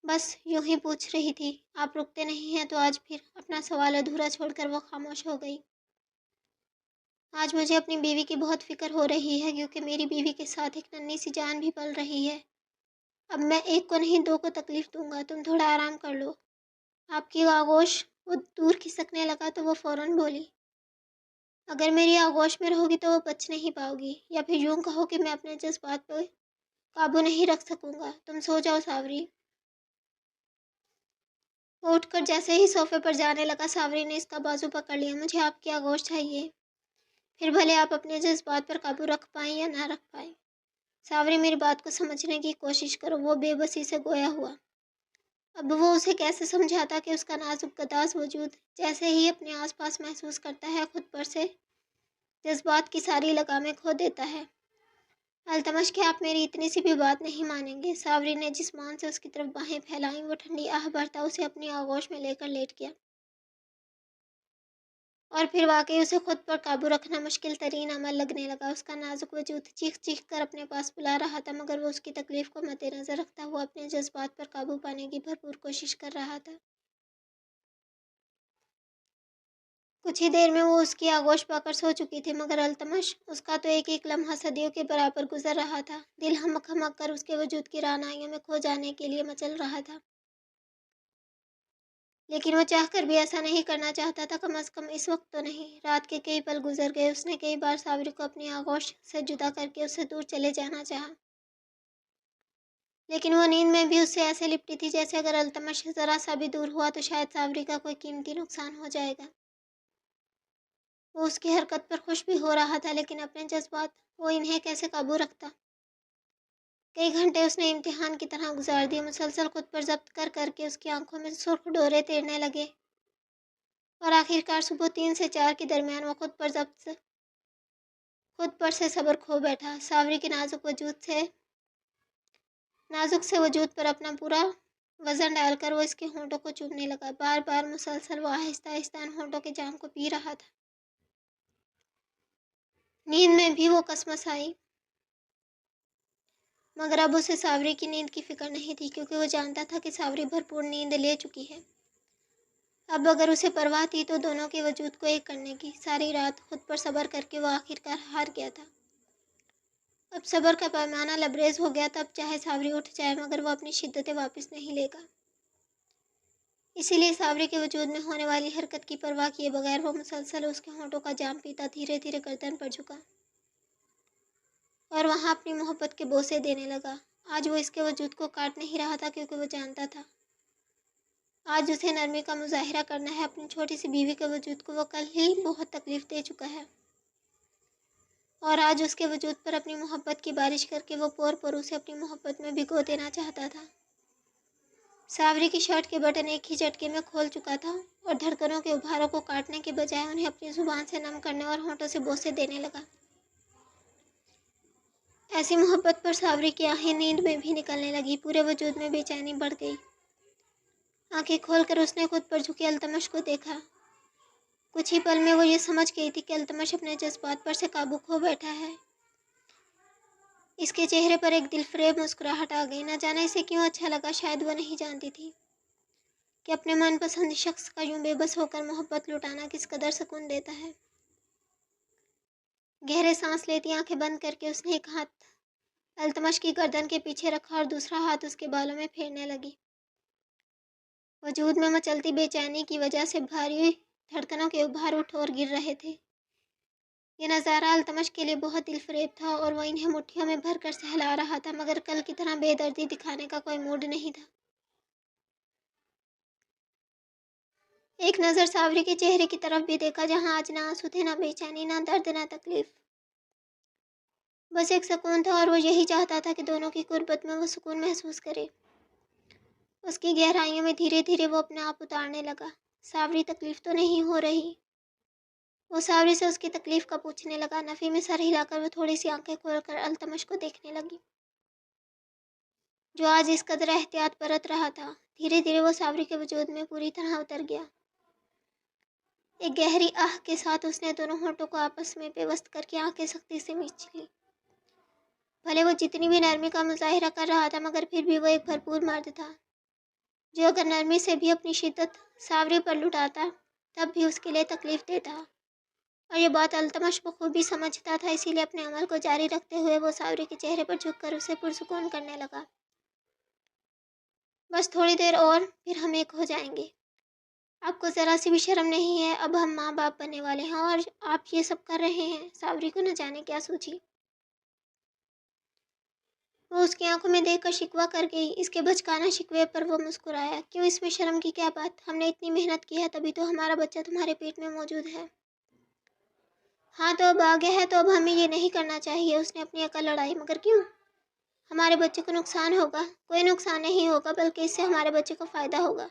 S1: بس یوں ہی پوچھ رہی تھی۔ آپ رکتے نہیں ہیں تو آج پھر؟ اپنا سوال ادھورا چھوڑ کر وہ خاموش ہو گئی۔ آج مجھے اپنی بیوی کی بہت فکر ہو رہی ہے، کیونکہ میری بیوی کے ساتھ ایک ننھی سی جان بھی پل رہی ہے۔ اب میں ایک کو نہیں، دو کو تکلیف دوں گا۔ تم تھوڑا آرام کر لو۔ آپ کی آغوش۔ وہ دور کھسکنے لگا تو وہ فوراً بولی۔ اگر میری آغوش میں رہو گی تو وہ بچ نہیں پاؤ گی، یا پھر یوں کہو کہ میں اپنے جذبات پہ قابو نہیں رکھ سکوں گا۔ تم سو جاؤ ساوری۔ وہ اٹھ کر جیسے ہی صوفے پر جانے لگا، ساوری نے اس کا بازو پکڑ لیا۔ مجھے آپ کی آغوش چاہیے، پھر بھلے آپ اپنے جذبات پر قابو رکھ پائیں یا نہ رکھ پائیں۔ ساوری، میری بات کو سمجھنے کی کوشش کرو۔ وہ بے بسی سے گویا ہوا۔ اب وہ اسے کیسے سمجھاتا کہ اس کا نازک گداز وجود جیسے ہی اپنے آس پاس محسوس کرتا ہے، خود پر سے جذبات کی ساری لگامیں کھو دیتا ہے۔ التمش، کہ آپ میری اتنی سی بھی بات نہیں مانیں گے؟ ساوری نے جسمان سے اس کی طرف باہیں پھیلائیں۔ وہ ٹھنڈی آہ بھرتا اسے اپنی آغوش میں لے کر لیٹ گیا، اور پھر واقعی اسے خود پر قابو رکھنا مشکل ترین عمل لگنے لگا۔ اس کا نازک وجود چیخ چیخ کر اپنے پاس بلا رہا تھا، مگر وہ اس کی تکلیف کو مد نظر رکھتا ہوا اپنے جذبات پر قابو پانے کی بھرپور کوشش کر رہا تھا۔ کچھ ہی دیر میں وہ اس کی آغوش پا کر سو چکی تھی، مگر التمش، اس کا تو ایک ایک لمحہ صدیوں کے برابر گزر رہا تھا۔ دل ہمک ہمک کر اس کے وجود کی رعنائیوں میں کھو جانے کے لیے مچل رہا تھا، لیکن وہ چاہ کر بھی ایسا نہیں کرنا چاہتا تھا، کم از کم اس وقت تو نہیں۔ رات کے کئی پل گزر گئے، اس نے کئی بار ساوری کو اپنی آغوش سے جدا کر کے اس سے دور چلے جانا چاہا، لیکن وہ نیند میں بھی اس سے ایسے لپٹی تھی جیسے اگر التمش ذرا سا بھی دور ہوا تو شاید ساوری کا کوئی قیمتی نقصان ہو جائے گا۔ وہ اس کی حرکت پر خوش بھی ہو رہا تھا، لیکن اپنے جذبات، وہ انہیں کیسے قابو رکھتا؟ کئی گھنٹے اس نے امتحان کی طرح گزار دیے، مسلسل خود پر ضبط کر کر کے اس کی آنکھوں میں سرخ ڈورے تیرنے لگے، اور آخرکار صبح 3 سے 4 کے درمیان وہ خود پر سے صبر کھو بیٹھا۔ ساوری کے نازک سے وجود پر اپنا پورا وزن ڈال کر وہ اس کے ہونٹوں کو چومنے لگا، بار بار مسلسل وہ آہستہ آہستہ ان ہونٹوں کے جام کو پی رہا تھا۔ نیند میں بھی وہ کسمس آئی، مگر اب اسے ساوری کی نیند کی فکر نہیں تھی، کیونکہ وہ جانتا تھا کہ ساوری بھرپور نیند لے چکی ہے۔ اب اگر اسے پرواہ تھی تو دونوں کے وجود کو ایک کرنے کی۔ ساری رات خود پر صبر کر کے وہ آخرکار ہار گیا تھا۔ اب صبر کا پیمانہ لبریز ہو گیا تھا، اب چاہے ساوری اٹھ جائے مگر وہ اپنی شدتیں واپس نہیں لے گا۔ اسی لیے ساوری کے وجود میں ہونے والی حرکت کی پرواہ کیے بغیر وہ مسلسل اس کے ہونٹوں کا جام پیتا دھیرے دھیرے گردن پر جھکا، اور وہاں اپنی محبت کے بوسے دینے لگا۔ آج وہ اس کے وجود کو کاٹ نہیں رہا تھا، کیونکہ وہ جانتا تھا آج اسے نرمی کا مظاہرہ کرنا ہے، اپنی چھوٹی سی بیوی کے وجود کو وہ کل ہی بہت تکلیف دے چکا ہے، اور آج اس کے وجود پر اپنی محبت کی بارش کر کے وہ پور اسے اپنی محبت میں بھگو دینا چاہتا تھا۔ ساوری کی شرٹ کے بٹن ایک ہی جھٹکے میں کھول چکا تھا اور دھڑکنوں کے ابھاروں کو کاٹنے کے بجائے انہیں اپنی زبان سے نم کرنے اور ہونٹوں سے بوسے دینے لگا۔ ایسی محبت پر ساوری کی آہیں نیند میں بھی نکلنے لگی، پورے وجود میں بے چینی بڑھ گئی۔ آنکھیں کھول کر اس نے خود پر جھکے التمش کو دیکھا۔ کچھ ہی پل میں وہ یہ سمجھ گئی تھی کہ التمش اپنے جذبات پر سے قابو کھو بیٹھا ہے۔ اس کے چہرے پر ایک دل فریب مسکراہٹ آ گئی، نہ جانے اسے کیوں اچھا لگا، شاید وہ نہیں جانتی تھی کہ اپنے من پسند شخص کا یوں بے بس ہو کر محبت لٹانا کس قدر سکون دیتا ہے۔ گہرے سانس لیتی آنکھیں بند کر کے اس نے ایک ہاتھ التمش کی گردن کے پیچھے رکھا اور دوسرا ہاتھ اس کے بالوں میں پھیرنے لگی۔ وجود میں مچلتی بے چینی کی وجہ سے بھاری دھڑکنوں کے ابھار اٹھ اور گر رہے تھے۔ یہ نظارہ التمش کے لیے بہت دل فریب تھا اور وہ انہیں مٹھیوں میں بھر کر سہلا رہا تھا، مگر کل کی طرح بے دردی دکھانے کا کوئی موڈ نہیں تھا۔ ایک نظر ساوری کے چہرے کی طرف بھی دیکھا، جہاں آج نہ آنسو تھے، نہ بے چینی، نہ درد، نہ تکلیف، بس ایک سکون تھا، اور وہ یہی چاہتا تھا کہ دونوں کی قربت میں وہ سکون محسوس کرے۔ اس کی گہرائیوں میں دھیرے دھیرے وہ اپنے آپ اتارنے لگا۔ ساوری، تکلیف تو نہیں ہو رہی؟ وہ ساوری سے اس کی تکلیف کا پوچھنے لگا۔ نفی میں سر ہلا کر وہ تھوڑی سی آنکھیں کھول کر التمش کو دیکھنے لگی، جو آج اس قدر احتیاط برت رہا تھا۔ دھیرے دھیرے وہ ساوری کے وجود میں پوری طرح اتر گیا۔ ایک گہری آہ کے ساتھ اس نے دونوں ہونٹوں کو آپس میں پیوست کر کے آنکھیں سختی سے مینچ لی۔ بھلے وہ جتنی بھی نرمی کا مظاہرہ کر رہا تھا، مگر پھر بھی وہ ایک بھرپور مرد تھا، جو اگر نرمی سے بھی اپنی شدت ساوری پر لٹاتا تب بھی اس کے لیے تکلیف دیتا، اور یہ بات التمش بخوبی سمجھتا تھا۔ اسی لیے اپنے عمل کو جاری رکھتے ہوئے وہ ساوری کے چہرے پر جھک کر اسے پرسکون کرنے لگا۔ بس تھوڑی دیر اور، پھر ہم ایک ہو جائیں گے۔ آپ کو ذرا سی بھی شرم نہیں ہے؟ اب ہم ماں باپ بننے والے ہیں اور آپ یہ سب کر رہے ہیں۔ ساوری کو نہ جانے کیا سوچی، وہ اس کی آنکھوں میں دیکھ کر شکوہ کر گئی۔ اس کے بچکانہ شکوے پر وہ مسکرایا۔ کیوں، اس میں شرم کی کیا بات؟ ہم نے اتنی محنت کی ہے، تبھی تو ہمارا بچہ تمہارے پیٹ میں موجود ہے۔ ہاں تو اب آ گیا ہے، تو اب ہمیں یہ نہیں کرنا چاہیے۔ اس نے اپنی عقل لڑائی۔ مگر کیوں؟ ہمارے بچے کو نقصان ہوگا؟ کوئی نقصان نہیں ہوگا، بلکہ اس سے ہمارے بچے کو فائدہ ہوگا۔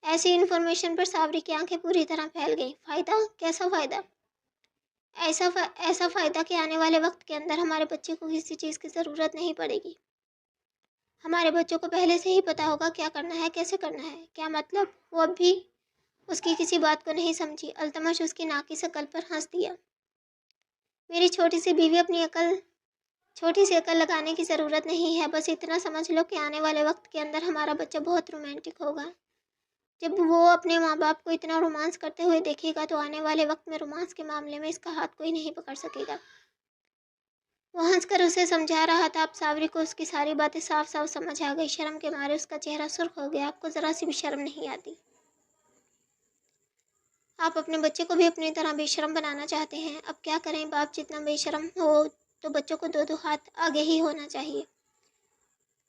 S1: ایسی انفارمیشن پر ساوری کی آنکھیں پوری طرح پھیل گئیں۔ فائدہ؟ کیسا فائدہ؟ ایسا فائدہ کہ آنے والے وقت کے اندر ہمارے بچے کو کسی چیز کی ضرورت نہیں پڑے گی۔ ہمارے بچوں کو پہلے سے ہی پتا ہوگا کیا کرنا ہے، کیسے کرنا ہے۔ کیا مطلب؟ وہ اب بھی اس کی کسی بات کو نہیں سمجھی۔ التمش اس کی ناقص عقل پر ہنس دیا۔ میری چھوٹی سی بیوی، اپنی چھوٹی سی عقل لگانے کی ضرورت نہیں ہے، بس اتنا سمجھ لو کہ آنے والے وقت کے اندر ہمارا بچہ بہت رومانٹک ہوگا۔ جب وہ اپنے ماں باپ کو اتنا رومانس کرتے ہوئے دیکھے گا تو آنے والے وقت میں رومانس کے معاملے میں اس کا ہاتھ کوئی نہیں پکڑ سکے گا۔ وہ ہنس کر اسے سمجھا رہا تھا۔ اب ساوری کو اس کی ساری باتیں صاف صاف سمجھ آ گئی۔ شرم کے مارے اس کا چہرہ سرخ ہو گیا۔ آپ کو ذرا سی بھی شرم نہیں آتی؟ آپ اپنے بچے کو بھی اپنی طرح بے شرم بنانا چاہتے ہیں۔ اب کیا کریں، باپ جتنا بے شرم ہو تو بچوں کو دو ہاتھ آگے ہی ہونا چاہیے۔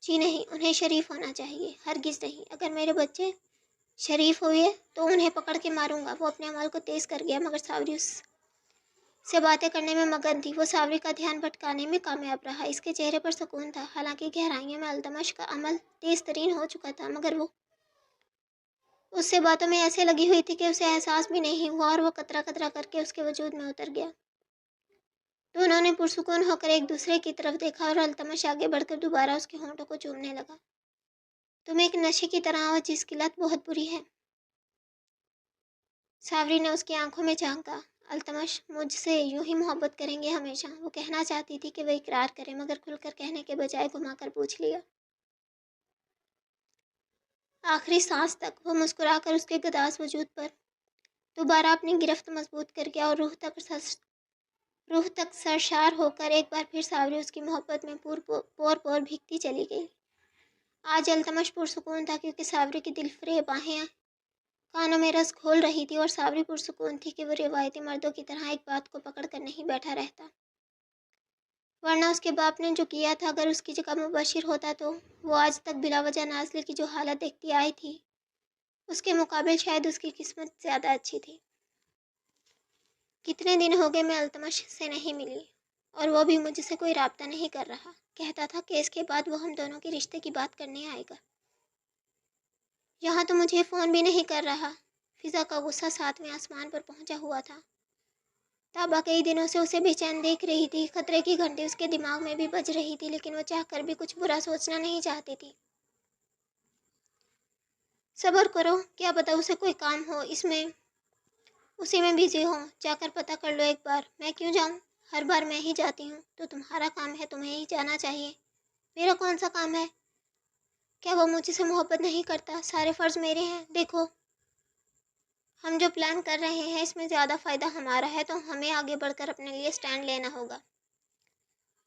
S1: جی نہیں، انہیں شریف ہونا چاہیے۔ ہرگز نہیں۔ اگر میرے بچے شریف ہوئے تو انہیں پکڑ کے ماروں گا۔ وہ اپنے عمل کو تیز کر گیا، مگر ساوری اس سے باتیں کرنے میں مگن تھی۔ وہ ساوری کا دھیان بھٹکانے میں کامیاب رہا۔ اس کے چہرے پر سکون تھا، حالانکہ گہرائیوں میں التمش کا عمل تیز ترین ہو چکا تھا، مگر وہ اس سے باتوں میں ایسے لگی ہوئی تھی کہ اسے احساس بھی نہیں ہوا، اور وہ قطرہ قطرہ کر کے اس کے وجود میں اتر گیا۔ دونوں نے پرسکون ہو کر ایک دوسرے کی طرف دیکھا، اور التمش آگے بڑھ کر دوبارہ اس کے ہونٹوں کو چومنے لگا۔ تم ایک نشے کی طرح ہو جس کی لت بہت بری ہے۔ ساوری نے اس کی آنکھوں میں جھانکا۔ التمش مجھ سے یوں ہی محبت کریں گے ہمیشہ؟ وہ کہنا چاہتی تھی کہ وہ اقرار کرے، مگر کھل کر کہنے کے بجائے گھما کر پوچھ لیا۔ آخری سانس تک وہ مسکرا کر اس کے گداز وجود پر دوبارہ اپنی گرفت مضبوط کر گیا، اور روح تک سرشار ہو کر ایک بار پھر ساوری اس کی محبت میں پور بھیگتی چلی گئی۔ آج التمش پرسکون تھا، کیونکہ ساوری کی دل فریب آہیں کانوں میں رس گھول رہی تھی، اور ساوری پرسکون تھی کہ وہ روایتی مردوں کی طرح ایک بات کو پکڑ کر نہیں بیٹھا رہتا۔ ورنہ اس کے باپ نے جو کیا تھا، اگر اس کی جگہ مبشر ہوتا تو وہ آج تک بلا وجہ نازلی کی جو حالت دیکھتی آئی تھی اس کے مقابل شاید اس کی قسمت زیادہ اچھی تھی۔ کتنے دن ہو گئے میں التمش سے نہیں ملی، اور وہ بھی مجھ سے کوئی رابطہ نہیں کر رہا۔ کہتا تھا کہ اس کے بعد وہ ہم دونوں کے رشتے کی بات کرنے آئے گا۔ یہاں تو مجھے فون بھی نہیں کر رہا۔ فضا کا غصہ ساتویں آسمان پر پہنچا ہوا تھا۔ تابا کئی دنوں سے اسے بے چین دیکھ رہی تھی۔ خطرے کی گھنٹی اس کے دماغ میں بھی بج رہی تھی، لیکن وہ چاہ کر بھی کچھ برا سوچنا نہیں چاہتی تھی۔ صبر کرو، کیا پتہ اسے کوئی کام ہو، اسی میں بزی ہو۔ جا کر پتہ کر لو ایک بار۔ میں کیوں جاؤں؟ ہر بار میں ہی جاتی ہوں۔ تو تمہارا کام ہے، تمہیں ہی جانا چاہیے۔ میرا کون سا کام ہے؟ کیا وہ مجھ سے محبت نہیں کرتا؟ سارے فرض میرے ہیں۔ دیکھو، ہم جو پلان کر رہے ہیں اس میں زیادہ فائدہ ہمارا ہے، تو ہمیں آگے بڑھ کر اپنے لیے سٹینڈ لینا ہوگا۔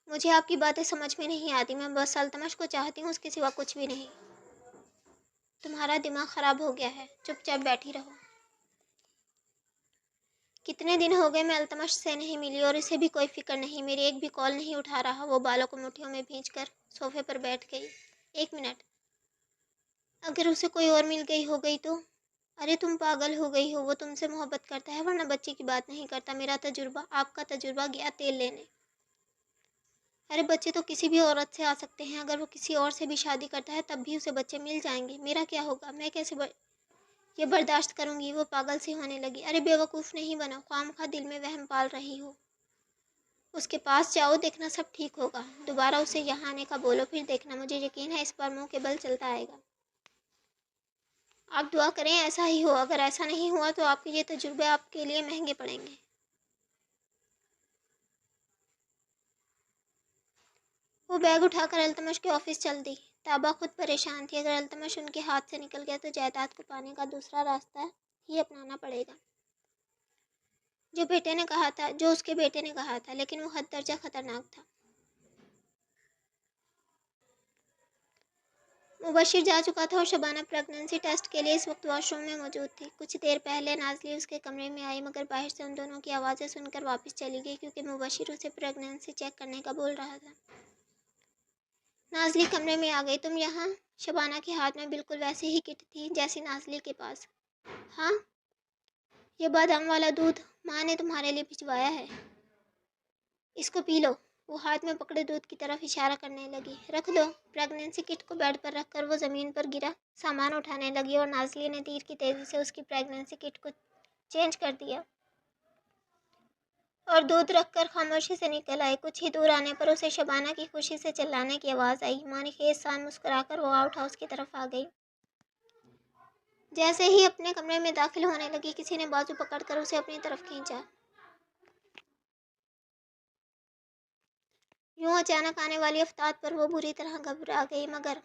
S1: مجھے آپ کی باتیں سمجھ میں نہیں آتی۔ میں بس التمش کو چاہتی ہوں، اس کے سوا کچھ بھی نہیں۔ تمہارا دماغ خراب ہو گیا ہے، چپ چاپ بیٹھی رہو۔ کتنے دن ہو گئے میں التمش سے نہیں ملی، اور اسے بھی کوئی فکر نہیں، میری ایک بھی کال نہیں اٹھا رہا۔ وہ بالوں کو مٹھیوں میں بھینچ کر صوفے پر بیٹھ گئی۔ ایک منٹ، اگر اسے کوئی اور مل گئی ہو گئی تو؟ ارے تم پاگل ہو گئی ہو، وہ تم سے محبت کرتا ہے ورنہ بچے کی بات نہیں کرتا۔ میرا تجربہ، آپ کا تجربہ گیا تیل لینے۔ ارے بچے تو کسی بھی عورت سے آ سکتے ہیں، اگر وہ کسی اور سے بھی شادی کرتا ہے تب بھی اسے بچے مل جائیں گے۔ میرا کیا ہوگا؟ میں کیسے یہ برداشت کروں گی؟ وہ پاگل سی ہونے لگی۔ ارے بیوقوف نہیں بنو، خواہ دل میں وہم پال رہی ہو۔ اس کے پاس جاؤ، دیکھنا سب ٹھیک ہوگا۔ دوبارہ اسے یہاں آنے کا بولو، پھر دیکھنا، مجھے یقین ہے اس بار منہ کے بل چلتا آئے گا۔ آپ دعا کریں ایسا ہی ہو، اگر ایسا نہیں ہوا تو آپ کے یہ تجربے آپ کے لیے مہنگے پڑیں گے۔ وہ بیگ اٹھا کر التمش کے آفس چل دی۔ تابا خود پریشان تھی، اگر التمش ان کے ہاتھ سے نکل گیا تو جائیداد کو پانے کا دوسرا راستہ ہی اپنانا پڑے گا، جو اس کے بیٹے نے کہا تھا، لیکن وہ حد درجہ خطرناک تھا۔ مبشر جا چکا تھا اور شبانہ پریگننسی ٹیسٹ کے لیے اس وقت واش روم میں موجود تھی۔ کچھ دیر پہلے نازلی اس کے کمرے میں آئی، مگر باہر سے ان دونوں کی آوازیں سن کر واپس چلی گئی، کیونکہ مبشر اسے پریگننسی چیک کرنے کا بول رہا تھا۔ نازلی کمرے میں آ گئی۔ تم یہاں؟ شبانہ کے ہاتھ میں بالکل ویسی ہی کٹ تھی جیسی نازلی کے پاس۔ ہاں، یہ بادام والا دودھ ماں نے تمہارے لیے بھجوایا ہے، اس کو پی لو۔ وہ ہاتھ میں پکڑے دودھ کی طرف اشارہ کرنے لگی۔ رکھ دو۔ پریگننسی کٹ کو بیڈ پر رکھ کر وہ زمین پر گرا سامان اٹھانے لگی، اور نازلی نے تیر کی تیزی سے اس کی پریگننسی کٹ کو چینج کر دیا اور دودھ رکھ کر خاموشی سے نکل آئی۔ کچھ ہی دور آنے پر اسے شبانہ کی خوشی سے چلانے کی آواز آئی۔ مانی خیز سان مسکرا کر وہ آؤٹ ہاؤس کی طرف آ گئی۔ جیسے ہی اپنے کمرے میں داخل ہونے لگی، کسی نے بازو پکڑ کر اسے اپنی طرف کھینچا۔ یوں اچانک آنے والی افتاد پر وہ بری طرح گھبرا گئی، مگر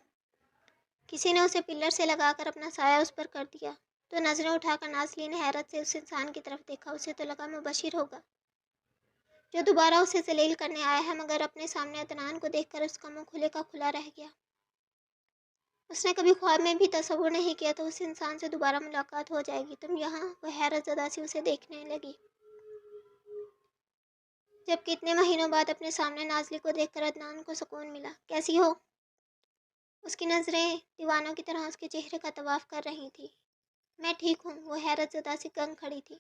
S1: کسی نے اسے پلر سے لگا کر اپنا سایہ اس پر کر دیا۔ تو نظریں اٹھا کر نازلی نے حیرت سے اس انسان کی طرف دیکھا۔ اسے تو لگا مبشر ہوگا، جو دوبارہ اسے ذلیل کرنے آیا ہے، مگر اپنے سامنے عدنان کو دیکھ کر اس کا منہ کھلے کا کھلا رہ گیا۔ اس نے کبھی خواب میں بھی تصور نہیں کیا تو اس انسان سے دوبارہ ملاقات ہو جائے گی۔ تم یہاں؟ وہ حیرت زدہ سی اسے دیکھنے لگی، جبکہ اتنے مہینوں بعد اپنے سامنے نازلی کو دیکھ کر عدنان کو سکون ملا۔ کیسی ہو؟ اس کی نظریں دیوانوں کی طرح اس کے چہرے کا طواف کر رہی تھی۔ میں ٹھیک ہوں۔ وہ حیرت زدہ سی گنگ کھڑی تھی۔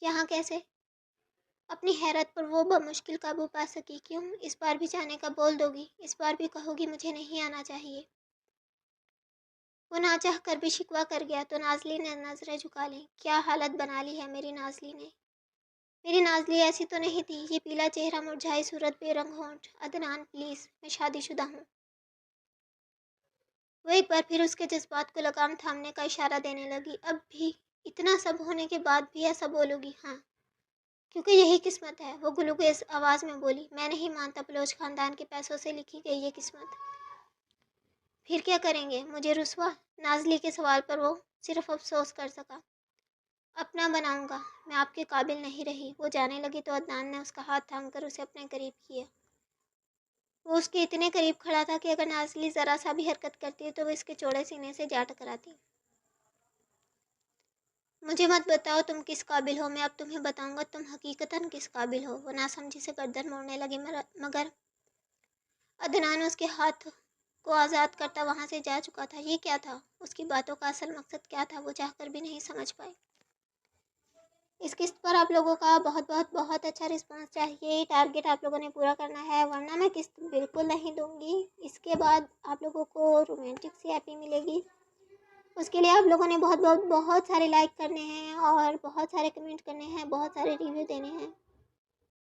S1: یہاں کیسے؟ اپنی حیرت پر وہ بمشکل قابو پا سکی۔ کیوں؟ اس بار بھی جانے کا بول دو گی؟ اس بار بھی کہو گی مجھے نہیں آنا چاہیے؟ وہ نہ چاہ کر بھی شکوہ کر گیا تو نازلی نے نظریں جھکا لیں۔ کیا حالت بنا لی ہے میری نازلی نے۔ میری نازلی ایسی تو نہیں تھی۔ یہ پیلا چہرہ، مرجھائی صورت، بے رنگ ہونٹ۔ عدنان پلیز، میں شادی شدہ ہوں۔ وہ ایک بار پھر اس کے جذبات کو لگام تھامنے کا اشارہ دینے لگی۔ اب بھی اتنا سب ہونے کے بعد بھی ایسا بولو گی؟ ہاں، کیونکہ یہی قسمت ہے، وہ گلوگیز آواز میں بولی۔ میں نہیں مانتا بلوچ خاندان کے پیسوں سے لکھی گئی یہ قسمت۔ پھر کیا کریں گے؟ مجھے رسوا؟ نازلی کے سوال پر وہ صرف افسوس کر سکا۔ اپنا بناؤں گا۔ میں آپ کے قابل نہیں رہی۔ وہ جانے لگی تو عدنان نے اس کا ہاتھ تھام کر اسے اپنے قریب کیا۔ وہ اس کے اتنے قریب کھڑا تھا کہ اگر نازلی ذرا سا بھی حرکت کرتی تو وہ اس کے چوڑے سینے سے جا ٹکراتی۔ مجھے مت بتاؤ تم کس قابل ہو، میں اب تمہیں بتاؤں گا تم حقیقتاً کس قابل ہو۔ وہ ناسمجھی سے گردن موڑنے لگی، مگر عدنان اس کے ہاتھ کو آزاد کرتا وہاں سے جا چکا تھا۔ یہ کیا تھا؟ اس کی باتوں کا اصل مقصد کیا تھا؟ وہ چاہ کر بھی نہیں سمجھ پائی۔ اس قسط پر آپ لوگوں کا بہت بہت بہت اچھا رسپانس چاہیے۔ ٹارگٹ آپ لوگوں نے پورا کرنا ہے ورنہ میں قسط بالکل نہیں دوں گی۔ اس کے بعد آپ لوگوں کو رومانٹک سی ایپی ملے گی۔ اس کے لیے آپ لوگوں نے بہت بہت بہت سارے لائک کرنے ہیں اور بہت سارے کمنٹ کرنے ہیں، بہت سارے ریویو دینے ہیں۔